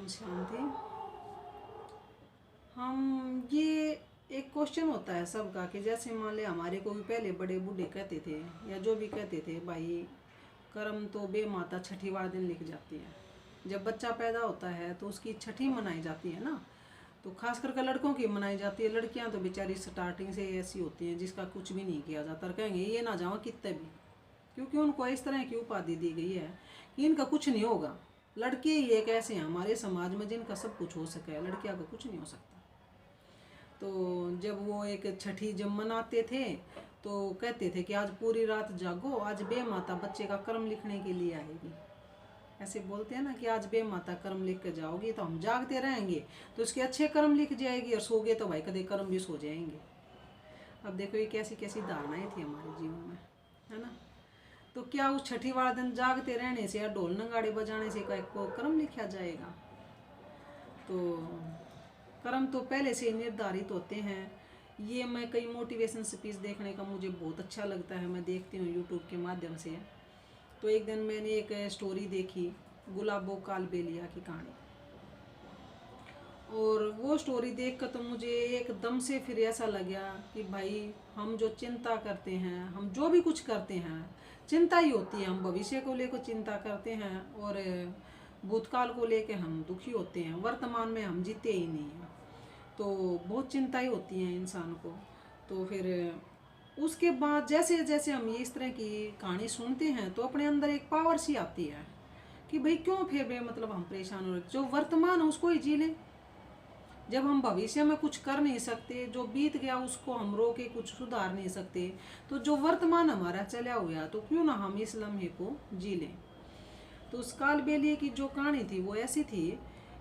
शांति। हम ये एक क्वेश्चन होता है सबका कि जैसे मान ले हमारे को भी पहले बड़े बूढ़े कहते थे या जो भी कहते थे, भाई कर्म तो बे माता छठी वाले दिन लिख जाती है। जब बच्चा पैदा होता है तो उसकी छठी मनाई जाती है ना, तो खास करके लड़कों की मनाई जाती है। लड़कियां तो बेचारी स्टार्टिंग से ऐसी होती हैं जिसका कुछ भी नहीं किया जाता, कहेंगे ये ना जाओ कितने भी, क्योंकि उनको इस तरह की उपाधि दी गई है कि इनका कुछ नहीं होगा। लड़के ही एक ऐसे हैं हमारे समाज में जिनका सब कुछ हो सके, लड़कियां का कुछ नहीं हो सकता। तो जब वो एक छठी जब मनाते थे तो कहते थे कि आज पूरी रात जागो, आज बे माता बच्चे का कर्म लिखने के लिए आएगी। ऐसे बोलते हैं ना कि आज बे माता कर्म लिख के जाओगी, तो हम जागते रहेंगे तो उसके अच्छे कर्म लिख जाएगी, और सोगे तो भाई कदे कर्म भी सो जाएंगे। अब देखो ये कैसी कैसी धारणाएं थी हमारे जीवन में, है ना। तो क्या उस छठी वाले दिन जागते रहने से या ढोल नगाड़े बजाने से को कर्म लिखा जाएगा? तो कर्म तो पहले से निर्धारित होते हैं। ये मैं कई मोटिवेशन स्पीच देखने का मुझे बहुत अच्छा लगता है, मैं देखती हूँ यूट्यूब के माध्यम से। तो एक दिन मैंने एक स्टोरी देखी, गुलाबो कालबेलिया की कहानी, और वो स्टोरी देख कर तो मुझे एकदम से फिर ऐसा लगा कि भाई हम जो चिंता करते हैं, हम जो भी कुछ करते हैं, चिंता ही होती है। हम भविष्य को लेकर चिंता करते हैं और भूतकाल को लेकर हम दुखी होते हैं, वर्तमान में हम जीते ही नहीं हैं। तो बहुत चिंताएं होती हैं इंसान को। तो फिर उसके बाद जैसे जैसे हम ये इस तरह की कहानी सुनते हैं तो अपने अंदर एक पावर सी आती है कि भाई क्यों फिर मतलब हम परेशान हो रहे, जो वर्तमान है उसको ही जी लें। जब हम भविष्य में कुछ कर नहीं सकते, जो बीत गया उसको हम रो के कुछ सुधार नहीं सकते, तो जो वर्तमान हमारा चला हुआ तो क्यों ना हम इस लम्हे को जी लें। तो उस कालबेलिए की जो कहानी थी वो ऐसी थी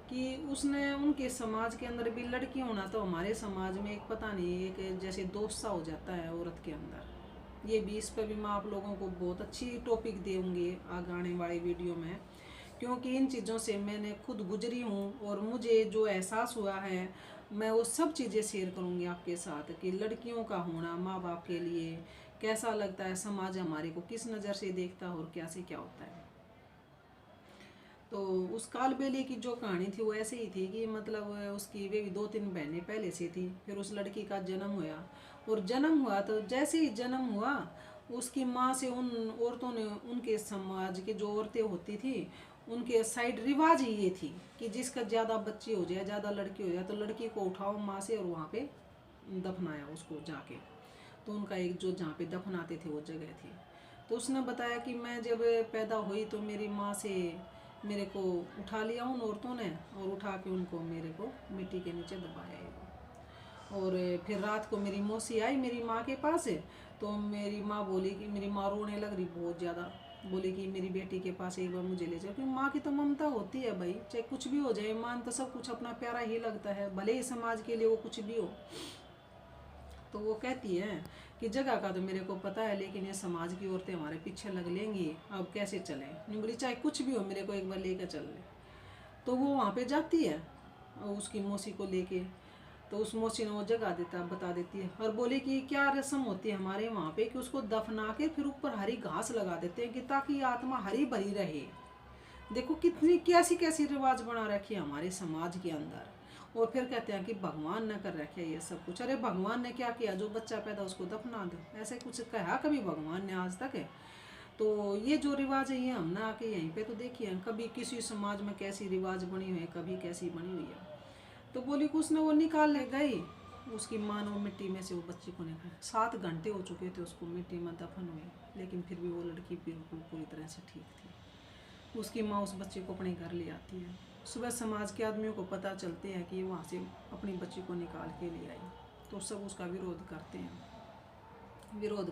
कि उसने उनके समाज के अंदर भी लड़की होना, तो हमारे समाज में एक पता नहीं एक जैसे दोष सा हो जाता है औरत के अंदर। ये भी इस पर भी मैं आप लोगों को बहुत अच्छी टॉपिक दूंगी आगे आने वाली वीडियो में, क्योंकि इन चीज़ों से मैंने खुद गुजरी हूँ और मुझे जो एहसास हुआ है मैं वो सब चीज़ें शेयर करूँगी आपके साथ कि लड़कियों का होना माँ बाप के लिए कैसा लगता है, समाज हमारे को किस नज़र से देखता है और क्या से क्या होता है। तो उस कालबेली की जो कहानी थी वो ऐसे ही थी कि मतलब उसकी वे भी 2-3 बहनें पहले से थी। फिर उस लड़की का जन्म हुआ, और जन्म हुआ तो जैसे ही जन्म हुआ उसकी माँ से उन औरतों ने, उनके समाज की जो औरतें होती थी उनके साइड रिवाज ही ये थी कि जिसका ज़्यादा बच्ची हो जाए, ज़्यादा लड़की हो जाए, तो लड़की को उठाओ माँ से और वहाँ पे दफनाया उसको जाके। तो उनका एक जो जहाँ पे दफनाते थे वो जगह थी। तो उसने बताया कि मैं जब पैदा हुई तो मेरी माँ से मेरे को उठा लिया उन औरतों ने, और उठा के उनको मेरे को मिट्टी के नीचे दबाया। और फिर रात को मेरी मौसी आई मेरी माँ के पास, तो मेरी माँ बोली कि मेरी माँ रोने लग रही बहुत ज़्यादा, बोली कि मेरी बेटी के पास एक बार मुझे ले जाओ, क्योंकि माँ की तो ममता होती है भाई, चाहे कुछ भी हो जाए, माँ तो सब कुछ अपना प्यारा ही लगता है, भले ही समाज के लिए वो कुछ भी हो। तो वो कहती है कि जगह का तो मेरे को पता है, लेकिन ये समाज की औरतें हमारे पीछे लग लेंगी, अब कैसे चलें। निगड़ी चाहे कुछ भी हो मेरे को एक बार लेकर चल ले। तो वो वहाँ पे जाती है उसकी मौसी को लेके। तो उस मौसी ने वो जगह बता देती है और बोले कि क्या रस्म होती है हमारे वहाँ पे कि उसको दफना के फिर ऊपर हरी घास लगा देते हैं कि ताकि आत्मा हरी भरी रहे। देखो कितनी कैसी कैसी रिवाज बना रखी है हमारे समाज के अंदर। और फिर कहते हैं कि भगवान ने कर रखे ये सब कुछ। अरे भगवान ने क्या किया, जो बच्चा पैदा उसको दफना दो, ऐसे कुछ कहा कभी भगवान ने आज तक है? तो ये जो रिवाज है ये हमने आके यहीं पे तो देखिए, कभी किसी समाज में कैसी रिवाज बनी हुई है, कभी कैसी बनी हुई है। तो बोली कि उसने वो निकाल ले गई, उसकी माँ ने वो मिट्टी में से वो बच्ची को निकाला। 7 घंटे हो चुके थे उसको मिट्टी में दफन हुए, लेकिन फिर भी वो लड़की बिल्कुल पूरी तरह से ठीक थी। उसकी माँ उस बच्चे को अपने घर ले आती है। सुबह समाज के आदमियों को पता चलते हैं कि वहाँ से अपनी बच्ची को निकाल के ले आई, तो सब उसका विरोध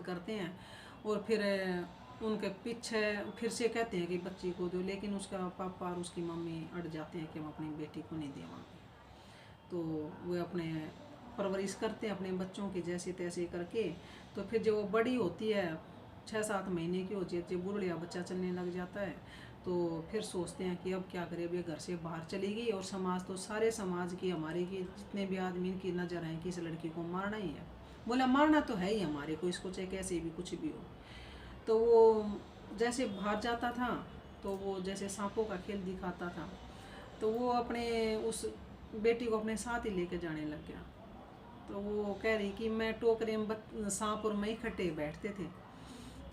करते हैं और फिर उनके पीछे फिर से कहते हैं कि बच्ची को दो, लेकिन उसका पापा और उसकी मम्मी अड़ जाते हैं कि हम अपनी बेटी को नहीं देवाएंगे। तो वे अपने परवरिश करते हैं अपने बच्चों की जैसे तैसे करके। तो फिर जब वो बड़ी होती है 6-7 महीने की हो जाती है, बुढ़िया बच्चा चलने लग जाता है, तो फिर सोचते हैं कि अब क्या करें, अब ये घर से बाहर चली गई और समाज तो सारे समाज की हमारे की जितने भी आदमी की नज़र हैं कि इस लड़की को मारना ही है। बोला मारना तो है ही हमारे को, इसको चाहे कैसे भी कुछ भी हो। तो वो जैसे बाहर जाता था तो वो जैसे सांपों का खेल दिखाता था, तो वो अपने उस बेटी को अपने साथ ही लेके जाने लग गया। तो वो कह रही कि मैं टोकरे में सांप और मैं इकट्ठे बैठते थे।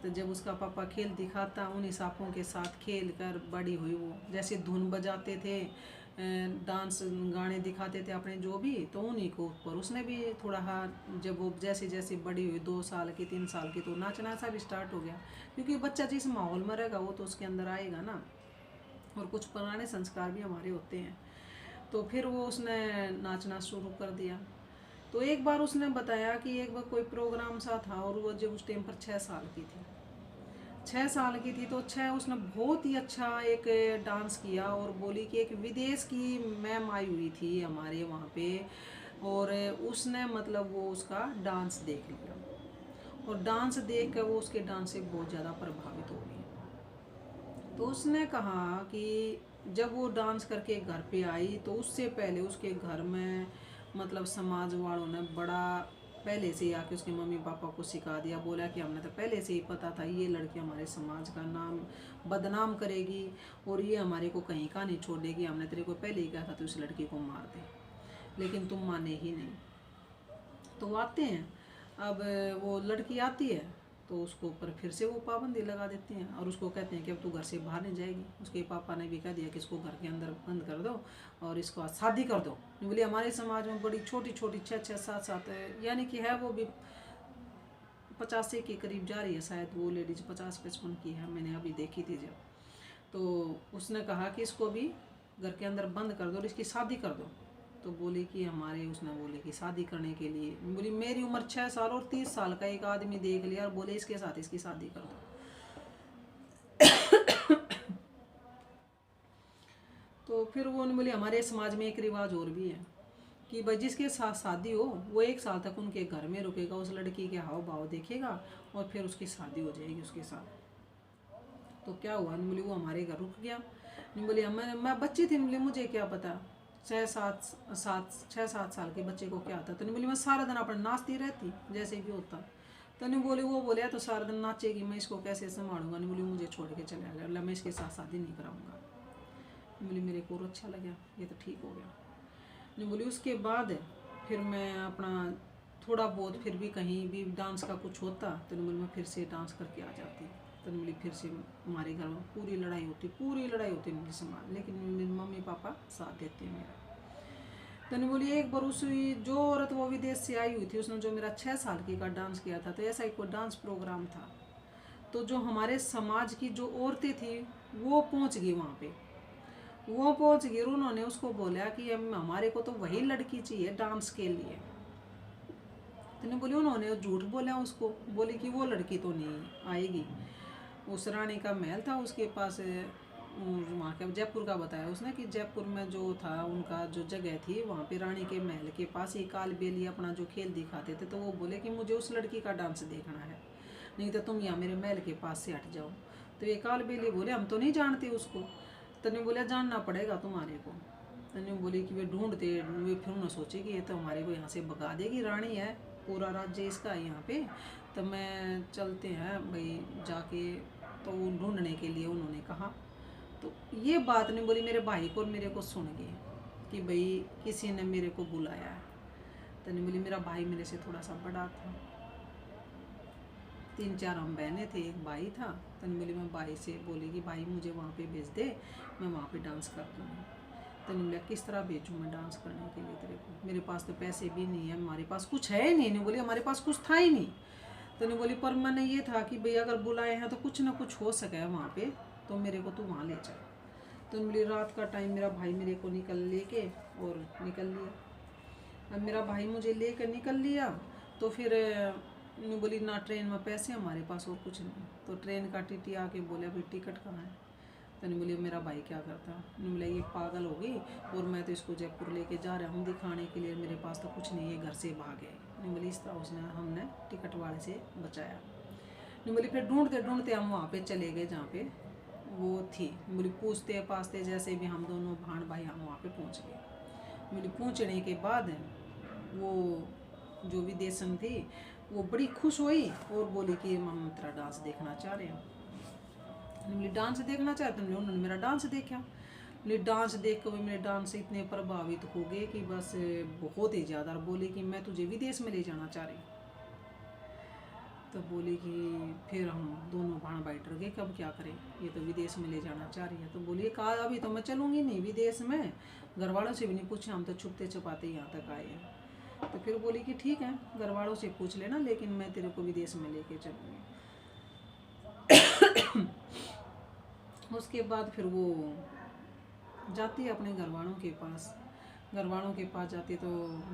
तो जब उसका पापा खेल दिखाता, उन्हीं सांपों के साथ खेल कर बड़ी हुई वो। जैसे धुन बजाते थे, डांस गाने दिखाते थे अपने जो भी, तो उन्हीं को ऊपर उसने भी थोड़ा हाथ, जब वो जैसे जैसे बड़ी हुई 2 साल की 3 साल की, तो नाचना सा भी स्टार्ट हो गया। क्योंकि बच्चा जिस माहौल में रहेगा वो तो उसके अंदर आएगा ना। और कुछ पुराने संस्कार भी हमारे होते हैं। तो फिर वो उसने नाचना शुरू कर दिया। तो एक बार उसने बताया कि एक बार कोई प्रोग्राम सा था, और वो जब उस टाइम पर 6 साल की थी, 6 साल की थी, तो 6 उसने बहुत ही अच्छा एक डांस किया। और बोली कि एक विदेश की मैम आई हुई थी हमारे वहाँ पे, और उसने मतलब वो उसका डांस देख लिया, और डांस देख कर वो उसके डांस से बहुत ज़्यादा प्रभावित हो गई। तो उसने कहा कि जब वो डांस करके घर पे आई, तो उससे पहले उसके घर में मतलब समाज वालों ने बड़ा पहले से ही आके उसके मम्मी पापा को सिखा दिया। बोला कि हमने तो पहले से ही पता था ये लड़की हमारे समाज का नाम बदनाम करेगी, और ये हमारे को कहीं का नहीं छोड़ेगी। हमने तेरे को पहले ही कहा था तो इस लड़की को मार दे, लेकिन तुम माने ही नहीं। तो आते हैं, अब वो लड़की आती है, तो उसको ऊपर फिर से वो पाबंदी लगा देते हैं, और उसको कहते हैं कि अब तू घर से बाहर नहीं जाएगी। उसके पापा ने भी कह दिया कि इसको घर के अंदर बंद कर दो और इसको आज शादी कर दो। बोले हमारे समाज में बड़ी छोटी छोटी 6-6 7-7 यानी कि है वो भी 50 के करीब जा रही है शायद, वो लेडीज 50-55 की है, मैंने अभी देखी थी जब। तो उसने कहा कि इसको भी घर के अंदर बंद कर दो और इसकी शादी कर दो। तो बोली कि हमारे, उसने बोले कि शादी करने के लिए, बोली मेरी उम्र 6 साल और 30 साल का एक आदमी देख लिया और बोले इसके साथ इसकी शादी कर दो। तो फिर वो बोली हमारे समाज में एक रिवाज और भी है कि भाई जिसके साथ शादी हो वो 1 साल तक उनके घर में रुकेगा, उस लड़की के हाव भाव देखेगा, और फिर उसकी शादी हो जाएगी उसके साथ। तो क्या हुआ, बोली वो हमारे घर रुक गया। बोली मैं बच्ची थी, बोली मुझे क्या पता 6-7 साल के बच्चे को क्या आता। तो नहीं बोली मैं सारा दिन अपना नाचती रहती जैसे भी होता। तो नहीं बोली, वो बोले तो सारा दिन नाचेगी, मैं इसको कैसे संभालूंगा। नहीं बोली मुझे छोड़ के चले गया, मैं इसके साथ शादी नहीं कराऊंगा। बोली मेरे को और अच्छा लगा, ये तो ठीक हो गया। नहीं बोली उसके बाद फिर मैं अपना थोड़ा बहुत फिर भी कहीं भी डांस का कुछ होता तो नहीं बोली मैं फिर से डांस करके आ जाती। तो नहीं बोली फिर से हमारे घर में पूरी लड़ाई होती मेरे समाज, लेकिन मेरे मम्मी पापा साथ देते हैं मेरा। तो नहीं बोली एक बार उस जो औरत वो विदेश से आई हुई थी, उसने जो मेरा 6 साल की का डांस किया था, तो ऐसा ही कोई डांस प्रोग्राम था। तो जो हमारे समाज की जो औरतें थी वो पहुंच गई वहाँ पे, वो पहुंच गई। उन्होंने उसको बोला कि हमारे को तो वही लड़की चाहिए डांस के लिए। तो नहीं बोली, उन्होंने झूठ बोला उसको, बोली कि वो लड़की तो नहीं आएगी। उस रानी का महल था उसके पास, वहाँ के जयपुर का बताया उसने कि जयपुर में जो था उनका जो जगह थी वहाँ पे रानी के महल के पास ही काल बेली अपना जो खेल दिखाते थे। तो वो बोले कि मुझे उस लड़की का डांस देखना है, नहीं तो तुम यहाँ मेरे महल के पास से हट जाओ। तो ये काल बेली बोले हम तो नहीं जानते उसको। तो नहीं बोले जानना पड़ेगा तुम्हारे को। तो नहीं बोली कि वे ढूंढते, वे फिर उन्होंने सोचे कि ये तो हमारे को यहाँ से भगा देगी, रानी है पूरा राज्य इसका है यहाँ पे, तो मैं चलते हैं भाई जाके। तो ढूंढने के लिए उन्होंने कहा। तो ये बात नहीं बोली मेरे भाई को और मेरे को सुन गए कि भाई किसी ने मेरे को बुलाया है। तो नहीं बोली मेरा भाई मेरे से थोड़ा सा बड़ा था, 3-4 हम बहनें थे, एक भाई था। तो नहीं बोली मैं भाई से बोली कि भाई मुझे वहाँ पे भेज दे, मैं वहाँ पे डांस कर दूँगी। तो नहीं बोला किस तरह भेजूँ मैं डांस करने के लिए तेरे को, मेरे पास तो पैसे भी नहीं है, हमारे पास कुछ है ही नहीं। नहीं बोली हमारे पास कुछ था ही नहीं। तो नहीं बोली पर मैंने ये था कि भाई अगर बुलाए हैं तो कुछ ना कुछ हो सके वहाँ पे, तो मेरे को तू वहाँ ले जा। तो बोली रात का टाइम मेरा भाई मेरे को लेके और निकल लिया। अब मेरा भाई मुझे लेकर निकल लिया, तो फिर नहीं बोली ना ट्रेन में पैसे हमारे पास और कुछ नहीं। तो ट्रेन का टीटी आके बोला भाई टिकट कहाँ है। तो नहीं बोली मेरा भाई क्या करता। नहीं बोला ये पागल हो गई और मैं तो इसको जयपुर लेके जा रहा हूँ दिखाने के लिए, मेरे पास तो कुछ नहीं है, घर से भागे। नहीं बोली इस तरह उसने हमने टिकट वाले से बचाया। नहीं बोली फिर ढूंढते ढूंढते हम वहाँ पे चले गए जहाँ पे वो थी। बोली पूछते पाछते जैसे भी हम दोनों भाण भाई हम वहाँ पे पहुँच गए। बोली पहुँचने के बाद वो जो विदेशन थी वो बड़ी खुश हुई और बोली कि हम तेरा डांस देखना चाह रहे हैं। बोली डांस देखना चाहते हैं, उन्होंने मेरा डांस देखा। मेरे डांस देख कर मेरे डांस से इतने प्रभावित हो गए कि बस बहुत ही ज़्यादा। बोले कि मैं तुझे विदेश में ले जाना चाह रही। तो बोली कि फिर हम दोनों भाण बैठ गए कब क्या करें, ये तो विदेश में ले जाना चाह रही है। तो बोलिए कहा अभी तो मैं चलूँगी नहीं विदेश में, घर वालों से भी नहीं पूछे, हम तो छुपते छुपाते यहाँ तक आए हैं। तो फिर बोली कि ठीक है घर वालों से पूछ लेना, लेकिन मैं तेरे को विदेश में लेके चलूँगी। उसके बाद फिर वो जाती है अपने घर वालों के पास। घर वालों के पास जाती तो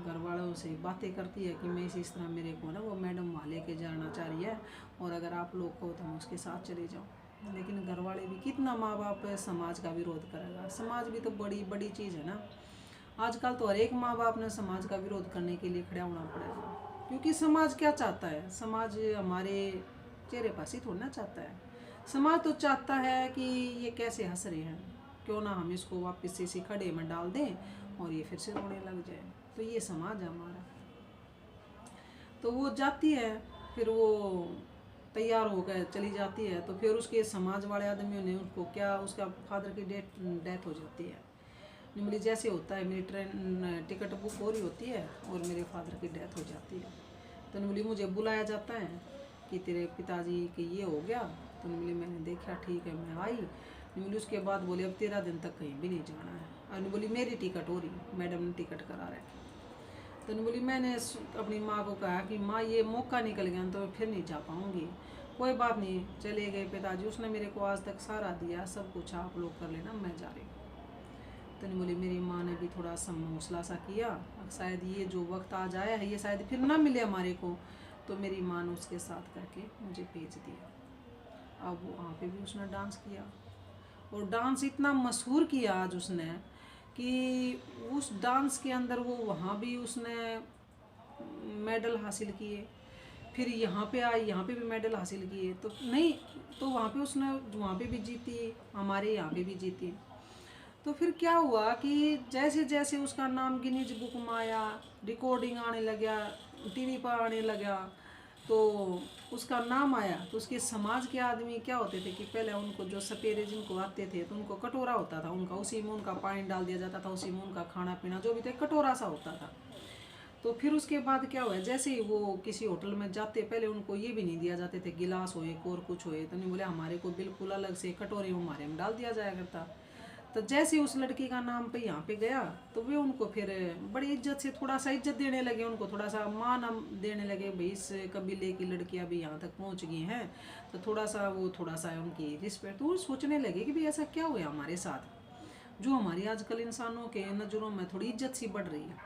घर वालों से बातें करती है कि मैं इस तरह मेरे को ना वो मैडम वहाँ लेके जाना चाह रही है, और अगर आप लोग को तो मैं उसके साथ चले जाऊँ। लेकिन घर वाले भी कितना, माँ बाप समाज का विरोध करेगा। समाज भी तो बड़ी बड़ी चीज़ है ना। आजकल तो हर एक माँ बाप ने समाज का विरोध करने के लिए खड़ा होना पड़ेगा, क्योंकि समाज क्या चाहता है, समाज हमारे चेहरे पर ही थोड़ा ना चाहता है। समाज तो चाहता है कि ये कैसे हंस रहे हैं, क्यों ना हम इसको वापस से इसी खड्डे में डाल दें और ये फिर से रोने लग जाए। तो ये समाज है हमारा। तो वो जाती है, फिर वो तैयार होकर चली जाती है। तो फिर उसके समाज वाले आदमियों ने उसको क्या, उसका फादर की डेथ हो जाती है। मेरी जैसे होता है, मेरी ट्रेन टिकट बुक हो रही होती है और मेरे फादर की डेथ हो जाती है। तो बोली मुझे बुलाया जाता है कि तेरे पिताजी के ये हो गया। तो बोली मैंने देखा ठीक है, मैं आई। बोली उसके बाद बोले अब 13 दिन तक कहीं भी नहीं जाना है। और बोली मेरी टिकट हो रही, मैडम ने टिकट करा रहे। तो बोली मैंने अपनी माँ को कहा कि माँ ये मौका निकल गया तो मैं फिर नहीं जा पाऊँगी। कोई बात नहीं, चले गए पिताजी, उसने मेरे को आज तक सहारा दिया, सब कुछ आप लोग कर लेना, मैं जा रही हूँ। तो बोली मेरी माँ ने भी थोड़ा सा हौसला सा किया, शायद ये जो वक्त आज आया है ये शायद फिर ना मिले हमारे को। तो मेरी माँ ने उसके साथ करके मुझे भेज दिया। अब वहाँ पे भी उसने डांस किया, और डांस इतना मशहूर किया आज उसने कि उस डांस के अंदर वो वहाँ भी उसने मेडल हासिल किए। फिर यहाँ पे आई, यहाँ पे भी मेडल हासिल किए। तो नहीं, तो वहाँ पे उसने वहाँ पे भी जीती, हमारे यहाँ पे भी जीती। तो फिर क्या हुआ कि जैसे जैसे उसका नाम गिनीज बुक में आया, रिकॉर्डिंग आने लगा, टीवी पर आने लगा, तो उसका नाम आया। तो उसके समाज के आदमी क्या होते थे कि पहले उनको जो सपेरे जिनको आते थे तो उनको कटोरा होता था उनका, उसी में उनका पानी डाल दिया जाता था, उसी में उनका खाना पीना जो भी था कटोरा सा होता था। तो फिर उसके बाद क्या हुआ, जैसे ही वो किसी होटल में जाते पहले उनको ये भी नहीं दिया जाते थे गिलास हो एक और कुछ होए। तो नहीं बोले हमारे को बिल्कुल अलग से कटोरे हमारे में डाल दिया जाया करता। तो जैसे उस लड़की का नाम पे यहाँ पे गया तो वे उनको फिर बड़ी इज्जत से थोड़ा सा इज्जत देने लगे, उनको थोड़ा सा मान देने लगे। भाई इस कबीले की लड़कियाँ भी यहाँ तक पहुँच गई हैं, तो थोड़ा सा उनकी रिस्पेक्ट। तो सोचने लगे कि भाई ऐसा क्या हुआ हमारे साथ, जो हमारी आजकल इंसानों के नज़रों में थोड़ी इज्जत सी बढ़ रही है।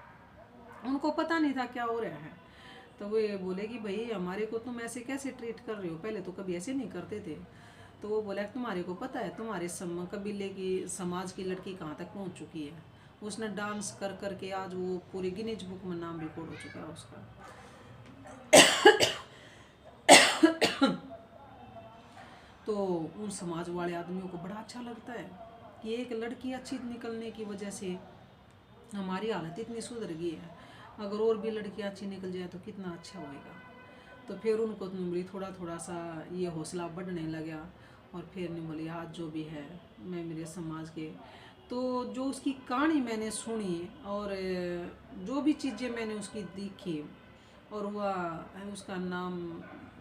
उनको पता नहीं था क्या हो रहा है। तो वे बोले कि भाई हमारे को तुम ऐसे कैसे ट्रीट कर रहे हो, पहले तो कभी ऐसे नहीं करते थे। तो वो बोला तुम्हारे को पता है तुम्हारे कबीले की समाज की लड़की कहाँ तक पहुँच चुकी है। उसने डांस कर कर के आज वो पूरी गिनीज बुक में नाम रिकॉर्ड हो चुका है उसका। तो उन समाज वाले आदमियों को बड़ा अच्छा लगता है कि एक लड़की अच्छी निकलने की वजह से हमारी हालत इतनी सुधर गई है, अगर और भी लड़कियाँ अच्छी निकल जाए तो कितना अच्छा होएगा। तो फिर उनको बोली थोड़ा थोड़ा सा ये हौसला बढ़ने लगा। और फिर नहीं बोली आज जो भी है मैं मेरे समाज के, तो जो उसकी कहानी मैंने सुनी और जो भी चीज़ें मैंने उसकी देखी, और वह उसका नाम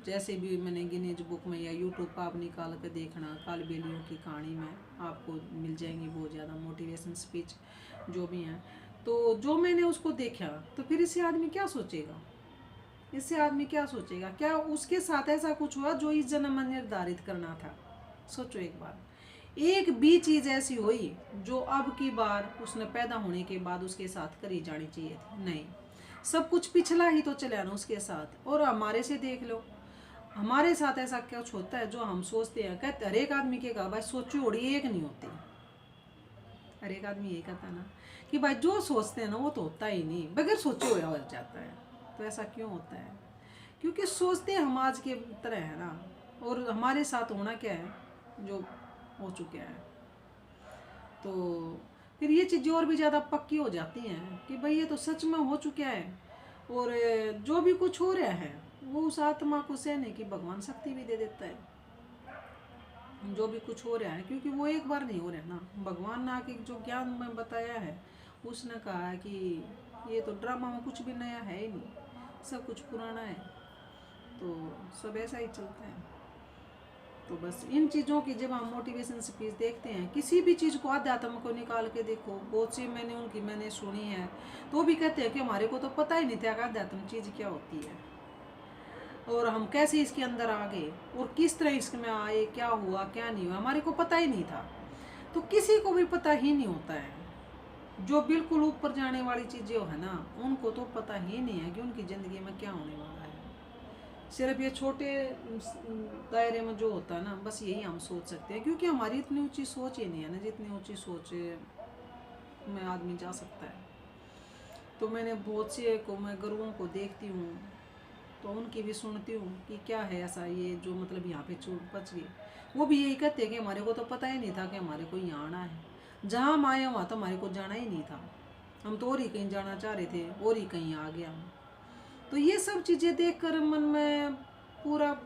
जैसे भी मैंने गिनीज बुक में या यूट्यूब पर आप निकाल कर देखना, कालबेलियों की कहानी में आपको मिल जाएंगी बहुत ज़्यादा मोटिवेशन स्पीच जो भी हैं। तो जो मैंने उसको देखा तो फिर इससे आदमी क्या सोचेगा, इससे आदमी क्या सोचेगा, क्या उसके साथ ऐसा कुछ हुआ जो इस जन्म में निर्धारित करना था। सोचो एक बार, एक भी चीज़ ऐसी हुई जो अब की बार उसने पैदा होने के बाद उसके साथ करी जानी चाहिए थी, नहीं। सब कुछ पिछला ही तो चला ना उसके साथ। और हमारे से देख लो, हमारे साथ ऐसा कुछ होता है जो हम सोचते हैं, कहते हर एक आदमी के भाई सोची ओढ़ी एक नहीं होती। हर एक आदमी यही कहता ना कि भाई जो सोचते हैं ना वो तो होता ही नहीं, बगैर सोचे हुआ हो जाता है। तो ऐसा क्यों होता है, क्योंकि सोचते हम आज के तरह है ना, और हमारे साथ होना क्या है जो हो चुका है। तो फिर ये चीज़ें और भी ज़्यादा पक्की हो जाती हैं कि भाई ये तो सच में हो चुका है, और जो भी कुछ हो रहा है वो उस आत्मा को सहने की भगवान शक्ति भी दे देता है। जो भी कुछ हो रहा है, क्योंकि वो एक बार नहीं हो रहा ना। भगवान ने आके जो ज्ञान में बताया है, उसने कहा है कि ये तो ड्रामा में कुछ भी नया है ही नहीं, सब कुछ पुराना है, तो सब ऐसा ही चलता है। तो बस इन चीज़ों की जब हम मोटिवेशन स्पीच देखते हैं, किसी भी चीज़ को, अध्यात्म को निकाल के देखो, बहुत सी मैंने सुनी है, तो वो भी कहते हैं कि हमारे को तो पता ही नहीं था कि अध्यात्म चीज़ क्या होती है, और हम कैसे इसके अंदर आ गए, और किस तरह इसमें आए, क्या हुआ क्या नहीं हुआ, हमारे को पता ही नहीं था। तो किसी को भी पता ही नहीं होता है। जो बिल्कुल ऊपर जाने वाली चीज़ें है ना, उनको तो पता ही नहीं है कि उनकी ज़िंदगी में क्या होने वाला है। सिर्फ ये छोटे दायरे में जो होता है ना, बस यही हम सोच सकते हैं, क्योंकि हमारी इतनी ऊंची सोच ही नहीं है ना, जितनी ऊंची सोच में आदमी जा सकता है। तो मैंने बहुत से को, मैं गुरुओं को देखती हूँ, तो उनकी भी सुनती हूँ कि क्या है ऐसा ये जो मतलब यहाँ पे चूक बच गई। वो भी यही कहते हैं कि हमारे को तो पता ही नहीं था कि हमारे को यहाँ आना है, जहाँ हम आए वहाँ तो हमारे को जाना ही नहीं था, हम तो और ही कहीं जाना चाह रहे थे, और ही कहीं आ गया हम। तो ये सब चीज़ें देखकर मन में पूरा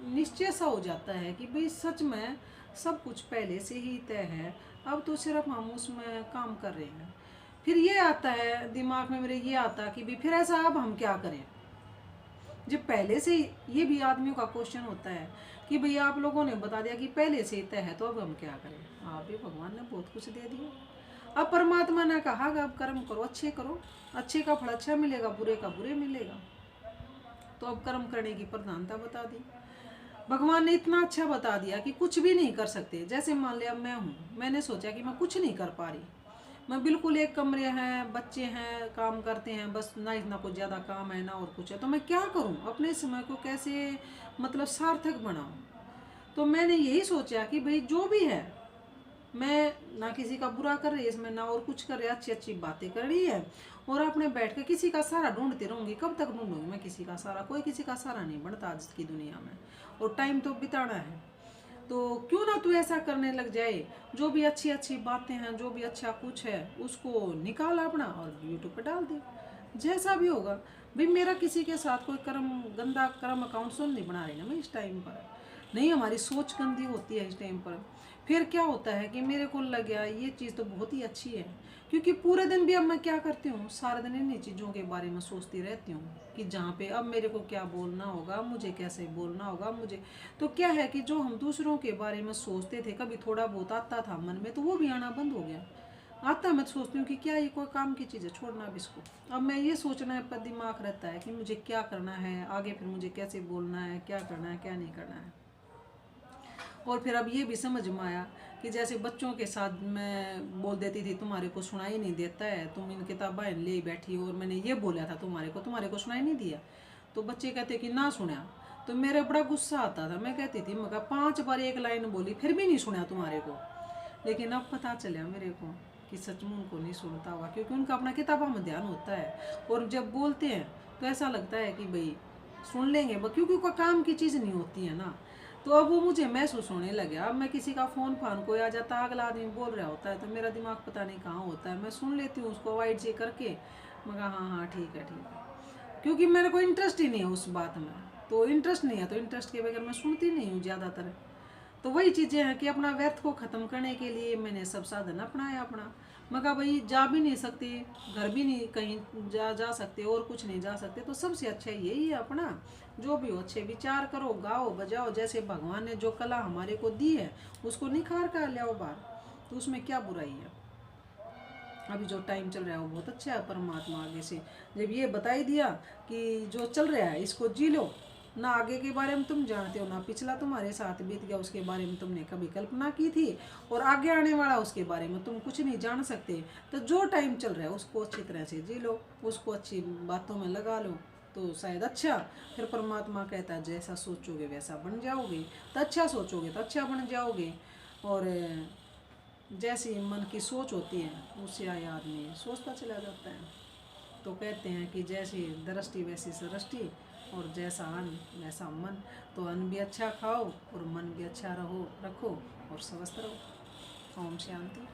निश्चय सा हो जाता है कि भाई सच में सब कुछ पहले से ही तय है, अब तो सिर्फ हम उसमें काम कर रहे हैं। फिर ये आता है दिमाग में मेरे, ये आता है कि भाई फिर ऐसा अब हम क्या करें, जब पहले से ये भी आदमियों का क्वेश्चन होता है कि भाई आप लोगों ने बता दिया कि पहले से ही तय है, तो अब हम क्या करें। आप भी भगवान ने बहुत कुछ दे दिया। अब परमात्मा ने कहा कि अब कर्म करो, अच्छे करो, अच्छे का फल अच्छा मिलेगा, बुरे का बुरे मिलेगा। तो अब कर्म करने की प्रधानता बता दी। भगवान ने इतना अच्छा बता दिया कि कुछ भी नहीं कर सकते। जैसे मान लिया मैं हूँ, मैंने सोचा कि मैं कुछ नहीं कर पा रही, मैं बिल्कुल, एक कमरे हैं, बच्चे हैं, काम करते हैं, बस ना इतना कुछ ज़्यादा काम है ना और कुछ है, तो मैं क्या करूँ, अपने समय को कैसे मतलब सार्थक बनाऊँ। तो मैंने यही सोचा कि भाई जो भी है, मैं ना किसी का बुरा कर रही है इसमें, ना और कुछ कर रही है, अच्छी अच्छी बातें कर रही है, और अपने बैठ के किसी का सहारा ढूंढती रहूँगी। कब तक ढूंढूंगी मैं किसी का सहारा, कोई किसी का सहारा नहीं बनता आज की दुनिया में, और टाइम तो बिताना है। तो क्यों ना तू ऐसा करने लग जाए, जो भी अच्छी अच्छी बातें हैं, जो भी अच्छा कुछ है, उसको निकाल अपना और यूट्यूब पर डाल दे, जैसा भी होगा। भाई मेरा किसी के साथ कोई कर्म, गंदा कर्म अकाउंट सुन नहीं बना रही ना मैं इस टाइम पर, नहीं, हमारी सोच गंदी होती है इस टाइम पर। फिर क्या होता है कि मेरे को लग गया ये चीज़ तो बहुत ही अच्छी है, क्योंकि पूरे दिन भी अब मैं क्या करती हूँ, सारा दिन इन्हीं चीज़ों के बारे में सोचती रहती हूँ कि जहाँ पे अब मेरे को क्या बोलना होगा, मुझे कैसे बोलना होगा मुझे। तो क्या है कि जो हम दूसरों के बारे में सोचते थे, कभी थोड़ा बहुत आता था मन में, तो वो भी आना बंद हो गया। आता मैं तो सोचती हूँ कि क्या ये कोई काम की चीज़ है, छोड़ना अब इसको। अब मैं ये सोचना है, पर दिमाग रहता है कि मुझे क्या करना है आगे, फिर मुझे कैसे बोलना है, क्या करना है क्या नहीं करना है। और फिर अब ये भी समझ में आया कि जैसे बच्चों के साथ मैं बोल देती थी, तुम्हारे को सुनाई नहीं देता है, तुम इन किताबें ले बैठी हो, और मैंने ये बोला था तुम्हारे को सुनाई नहीं दिया, तो बच्चे कहते कि ना सुना। तो मेरे बड़ा गुस्सा आता था, मैं कहती थी, मगर 5 बार एक लाइन बोली फिर भी नहीं सुना तुम्हारे को। लेकिन अब पता चला मेरे को कि सचमुच उनको नहीं सुनता हुआ, क्योंकि उनका अपना किताबों में ध्यान होता है, और जब बोलते हैं तो ऐसा लगता है कि भाई सुन लेंगे, क्योंकि कोई काम की चीज़ नहीं होती है ना। तो अब वो मुझे महसूस होने लगे। अब मैं किसी का फ़ोन फान कोई आ जाता, अगला आदमी बोल रहा होता है, तो मेरा दिमाग पता नहीं कहाँ होता है, मैं सुन लेती हूँ उसको अवॉइड से करके, मगर हाँ हाँ ठीक है ठीक है, क्योंकि मेरे को इंटरेस्ट ही नहीं है उस बात में। तो इंटरेस्ट नहीं है, तो इंटरेस्ट के बगैर मैं सुनती नहीं हूँ ज़्यादातर। तो वही चीज़ें हैं कि अपना व्यर्थ को ख़त्म करने के लिए मैंने सब साधन अपनाया अपना। मैं कहा भाई जा भी नहीं सकती, घर भी नहीं कहीं जा सकते, और कुछ नहीं जा सकते, तो सबसे अच्छा यही है अपना, जो भी हो अच्छे विचार करो, गाओ बजाओ, जैसे भगवान ने जो कला हमारे को दी है उसको निखार कर लाओ बाहर, तो उसमें क्या बुराई है। अभी जो टाइम चल रहा है वो बहुत अच्छा है। परमात्मा आगे से जब ये बता ही दिया कि जो चल रहा है इसको जी लो, ना आगे के बारे में तुम जानते हो, ना पिछला तुम्हारे साथ बीत गया उसके बारे में तुमने कभी कल्पना की थी, और आगे आने वाला उसके बारे में तुम कुछ नहीं जान सकते। तो जो टाइम चल रहा है उसको अच्छी तरह से जी लो, उसको अच्छी बातों में लगा लो, तो शायद अच्छा। फिर परमात्मा कहता है जैसा सोचोगे वैसा बन जाओगे, तो अच्छा सोचोगे तो अच्छा बन जाओगे, और जैसी मन की सोच होती है उससे आदमी सोचता चला जाता है। तो कहते हैं कि जैसी दृष्टि वैसी सृष्टि, और जैसा अन्न वैसा मन। तो अन्न भी अच्छा खाओ और मन भी अच्छा रखो, और स्वस्थ रहो। ओम शांति।